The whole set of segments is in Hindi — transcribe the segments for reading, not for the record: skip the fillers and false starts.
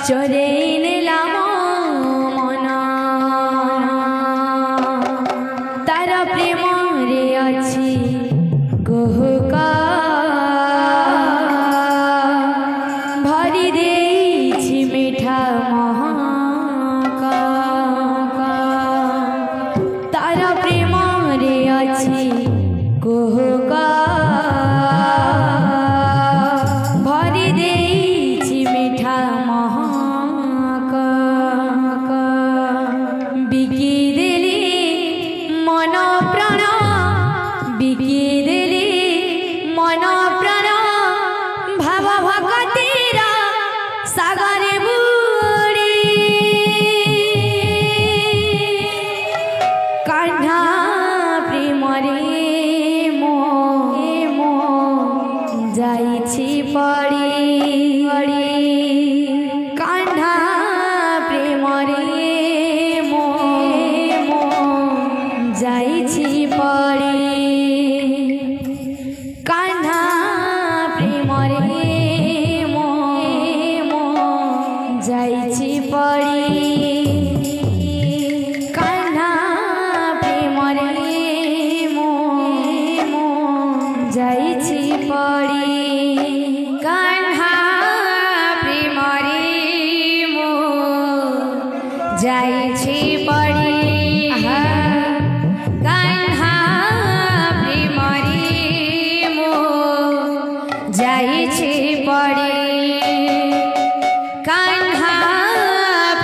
चोरेई नेलाम मन तार प्रेम रे अछि गोहका भरी देछि मीठा महका तार प्रेम रे अछि गोहका भरी देछि मीठा महका बिकी देली मन प्राण बिकी देली मन प्राण भाव भगतीर सागरे बुड़ी कान्हा प्रेम रे मो जाइछि पड़ी कान्हा प्रेम रे मो जाइछि पड़ी कान्हा प्रेम रे मो जाइछि पड़ी कान्हा प्रेम रे मो जाइछि पड़ी कान्हा प्रेम रे मो जाइछि पड़ी कान्हा प्रेम रे मो जाइछि पड़ी कान्हा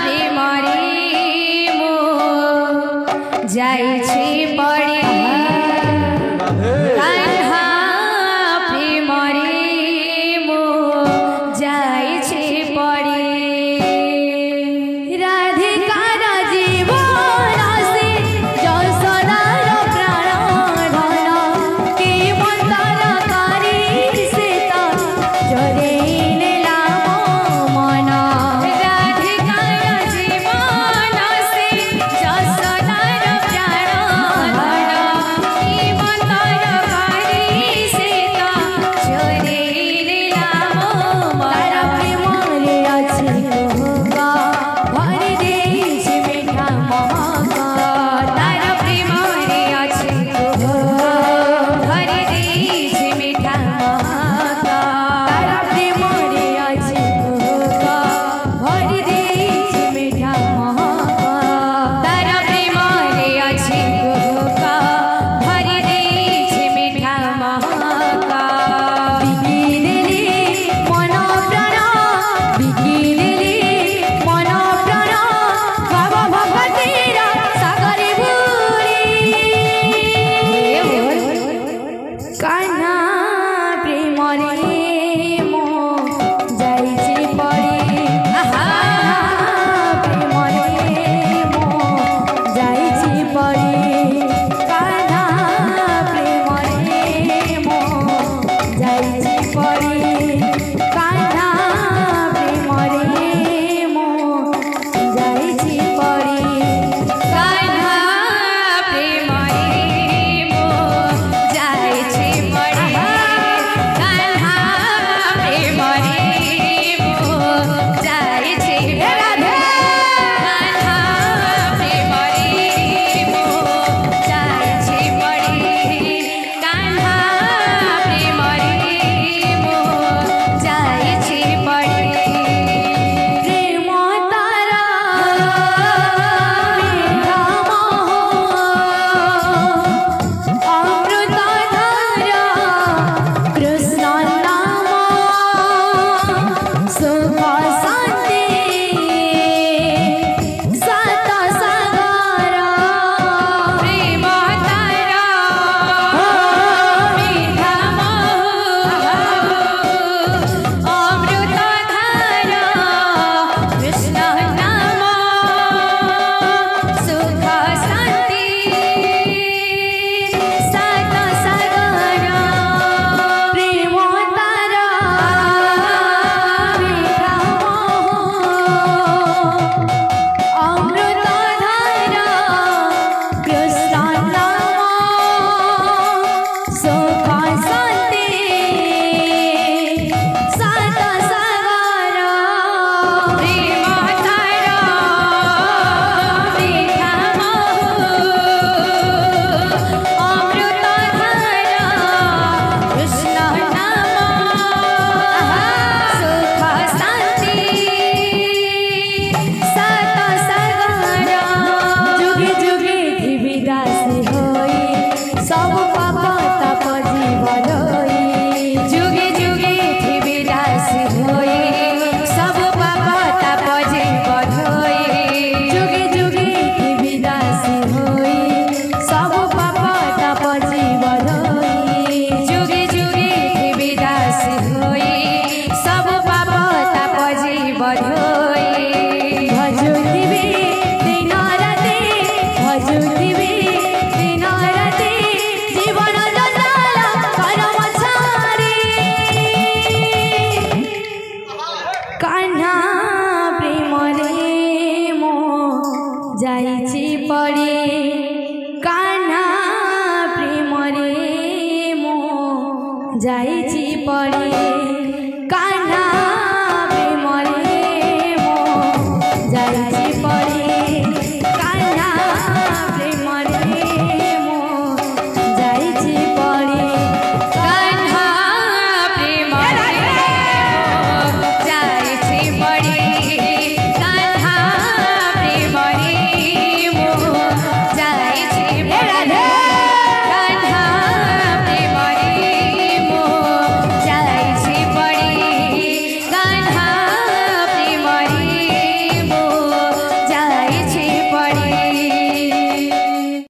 प्रेम रे मो जाइछि पड़ी कान्हा प्रेम रे मो जाइछि पड़ी राधिकार जीवन से यशोदार प्राण धन के मंतर करी सीता चोरेई नेलाम मन राधिकार जीवन से यशोदार प्राण धन सब पाप ताप जीव धोई जुगे जुगे थिबे दासी होई सब पाप ताप जीव धोई जुगे जुगे थिबे दासी होई सब पाप ताप जीव धोई जुगे जुगे थिबे दासी होई सब पाप ताप जीव धोई भजुथिबे दिन राते भजुथिबे दिन राते जीवन जंजाल करम छाड़े कान्हा प्रेम रे मो जाइछि पड़े कान्हा प्रेम रे मो जाइछि पड़े।